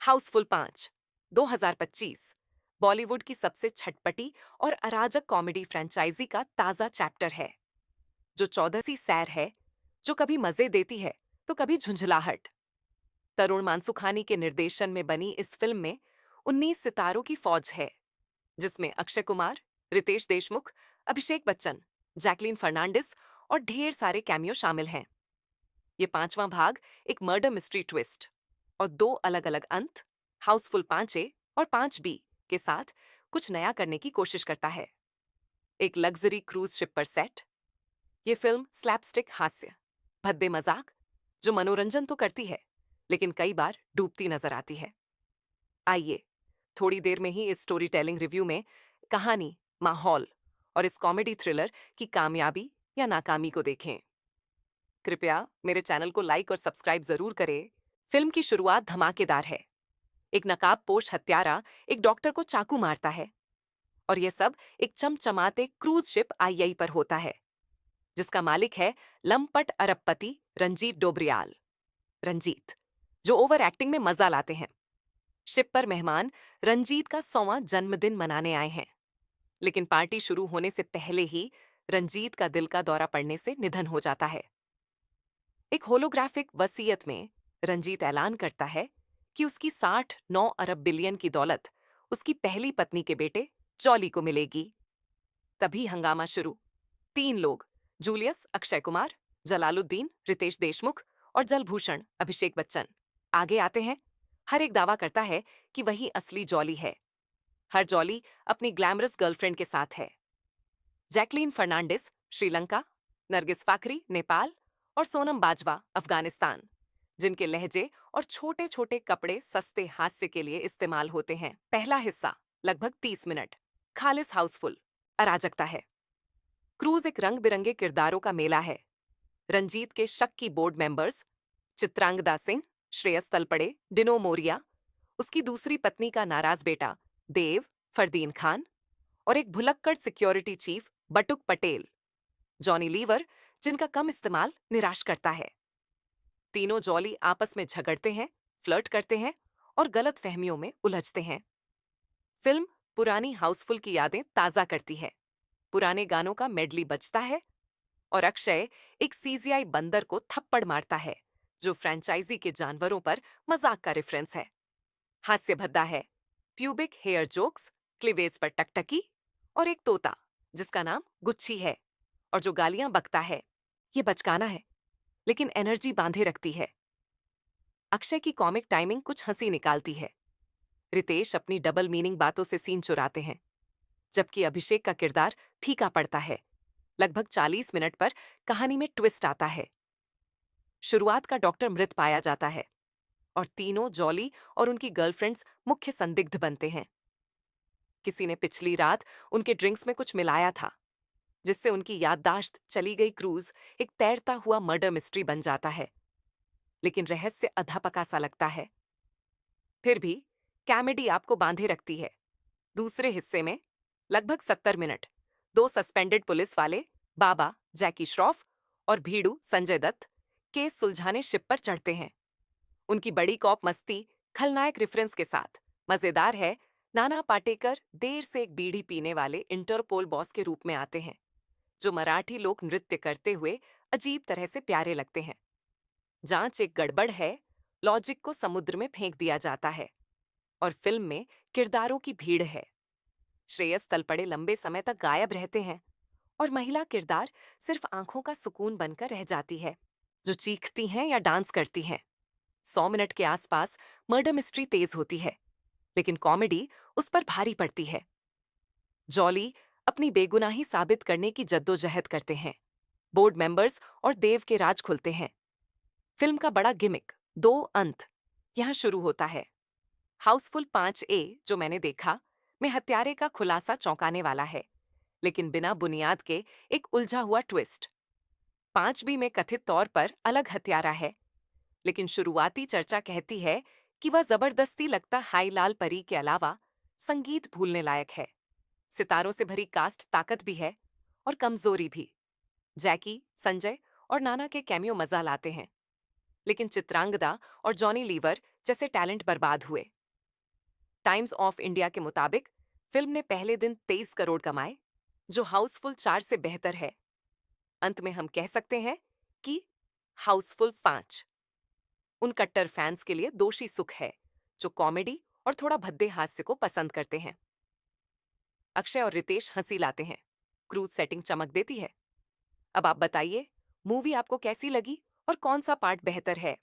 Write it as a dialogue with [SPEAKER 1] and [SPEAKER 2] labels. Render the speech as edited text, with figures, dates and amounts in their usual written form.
[SPEAKER 1] हाउसफुल 5 2025 बॉलीवुड की सबसे छटपटी और अराजक कॉमेडी फ्रेंचाइजी का ताजा चैप्टर है, जो 14वीं सैर है, जो कभी मजे देती है तो कभी झुंझलाहट। तरुण मानसुखानी के निर्देशन में बनी इस फिल्म में 19 सितारों की फौज है, जिसमें अक्षय कुमार, रितेश देशमुख, अभिषेक बच्चन, जैकलीन फर्नांडिस और ढेर सारे कैमियो शामिल हैं। ये पांचवां भाग एक मर्डर मिस्ट्री ट्विस्ट और दो अलग अलग अंत, हाउसफुल 5A और 5B के साथ कुछ नया करने की कोशिश करता है। एक लग्जरी क्रूज शिप पर सेट, ये फिल्म स्लैपस्टिक हास्य, भद्दे मजाक, जो मनोरंजन तो करती है लेकिन कई बार डूबती नजर आती है। आइए थोड़ी देर में ही इस स्टोरी टेलिंग रिव्यू में कहानी, माहौल और इस कॉमेडी थ्रिलर की कामयाबी या नाकामी को देखें। कृपया मेरे चैनल को लाइक और सब्सक्राइब जरूर करें। फिल्म की शुरुआत धमाकेदार है। एक नकाबपोश हत्यारा एक डॉक्टर को चाकू मारता है और यह सब एक चमचमाते क्रूज शिप आईआई पर होता है, जिसका मालिक है लंपट अरबपति रंजीत डोबरियाल, रंजीत, जो ओवर एक्टिंग में मजा लाते हैं। शिप पर मेहमान रंजीत का 100वां जन्मदिन मनाने आए हैं, लेकिन पार्टी शुरू होने से पहले ही रंजीत का दिल का दौरा पड़ने से निधन हो जाता है। एक होलोग्राफिक वसीयत में रंजीत ऐलान करता है कि उसकी 69 अरब बिलियन की दौलत उसकी पहली पत्नी के बेटे जॉली को मिलेगी। तभी हंगामा शुरू। 3 लोग, जूलियस अक्षय कुमार, जलालुद्दीन रितेश देशमुख और जलभूषण अभिषेक बच्चन, आगे आते हैं। हर एक दावा करता है कि वही असली जॉली है। हर जॉली अपनी ग्लैमरस गर्लफ्रेंड के साथ है। जैकलीन फर्नांडिस श्रीलंका, नरगिस फाखरी नेपाल और सोनम बाजवा अफगानिस्तान, जिनके लहजे और छोटे छोटे कपड़े सस्ते हास्य के लिए इस्तेमाल होते हैं। पहला हिस्सा लगभग 30 मिनट खालिस हाउसफुल अराजकता है। क्रूज एक रंग बिरंगे किरदारों का मेला है। रंजीत के शक की बोर्ड मेंबर्स चित्रांगदा सिंह, श्रेयस तलपड़े, डिनो मोरिया, उसकी दूसरी पत्नी का नाराज बेटा देव, फरदीन खान और एक भुलक्कड़ सिक्योरिटी चीफ बटुक पटेल, जॉनी लीवर, जिनका कम इस्तेमाल निराश करता है। तीनों जॉली आपस में झगड़ते हैं, फ्लर्ट करते हैं और गलत फहमियों में उलझते हैं। फिल्म पुरानी हाउसफुल की यादें ताजा करती है। पुराने गानों का मेडली बजता है और अक्षय एक सीजीआई बंदर को थप्पड़ मारता है, जो फ्रेंचाइजी के जानवरों पर मजाक का रेफरेंस है। हास्य भद्दा है, प्यूबिक हेयर जोक्स, क्लिवेज पर टकटकी और एक तोता जिसका नाम गुच्छी है और जो गालियां बकता है। ये बचकाना है लेकिन एनर्जी बांधे रखती है। अक्षय की कॉमिक टाइमिंग कुछ हंसी निकालती है। रितेश अपनी डबल मीनिंग बातों से सीन चुराते हैं, जबकि अभिषेक का किरदार फीका पड़ता है। लगभग 40 मिनट पर कहानी में ट्विस्ट आता है। शुरुआत का डॉक्टर मृत पाया जाता है और तीनों जॉली और उनकी गर्लफ्रेंड्स मुख्य संदिग्ध बनते हैं। किसी ने पिछली रात उनके ड्रिंक्स में कुछ मिलाया था, जिससे उनकी याददाश्त चली गई। क्रूज एक तैरता हुआ मर्डर मिस्ट्री बन जाता है, लेकिन रहस्य अधपका सा लगता है। फिर भी कॉमेडी आपको बांधे रखती है। दूसरे हिस्से में लगभग 70 मिनट दो सस्पेंडेड पुलिस वाले बाबा जैकी श्रॉफ और भीड़ू संजय दत्त केस सुलझाने शिप पर चढ़ते हैं। उनकी बड़ी कॉप मस्ती खलनायक रेफरेंस के साथ मजेदार है। नाना पाटेकर देर से एक बीड़ी पीने वाले इंटरपोल बॉस के रूप में आते हैं, जो मराठी लोक नृत्य करते हुए अजीब तरह से प्यारे लगते हैं। जांच एक गड़बड़ है, लॉजिक को समुद्र में फेंक दिया जाता है और फिल्म में किरदारों की भीड़ है। श्रेयस तलपड़े लंबे समय तक गायब रहते हैं और महिला किरदार सिर्फ आंखों का सुकून बनकर रह जाती है, जो चीखती हैं या डांस करती हैं। 100 मिनट के आसपास मर्डर मिस्ट्री तेज होती है, लेकिन कॉमेडी उस पर भारी पड़ती है। जॉली अपनी बेगुनाही साबित करने की जद्दोजहद करते हैं। बोर्ड मेंबर्स और देव के राज खुलते हैं। फिल्म का बड़ा गिमिक दो अंत यहां शुरू होता है। हाउसफुल 5A जो मैंने देखा में हत्यारे का खुलासा चौंकाने वाला है, लेकिन बिना बुनियाद के एक उलझा हुआ ट्विस्ट। 5B में कथित तौर पर अलग हत्यारा है, लेकिन शुरुआती चर्चा कहती है कि वह जबरदस्ती लगता हाई लाल परी के अलावा संगीत भूलने लायक है। सितारों से भरी कास्ट ताकत भी है और कमजोरी भी। जैकी, संजय और नाना के कैमियो मजा लाते हैं, लेकिन चित्रांगदा और जॉनी लीवर जैसे टैलेंट बर्बाद हुए। टाइम्स ऑफ इंडिया के मुताबिक फिल्म ने पहले दिन 23 करोड़ कमाए, जो हाउसफुल 4 से बेहतर है। अंत में हम कह सकते हैं कि हाउसफुल 5 उन कट्टर फैंस के लिए दोषी सुख है जो कॉमेडी और थोड़ा भद्दे हास्य को पसंद करते हैं। अक्षय और रितेश हंसी लाते हैं, क्रूज सेटिंग चमक देती है। अब आप बताइए, मूवी आपको कैसी लगी और कौन सा पार्ट बेहतर है?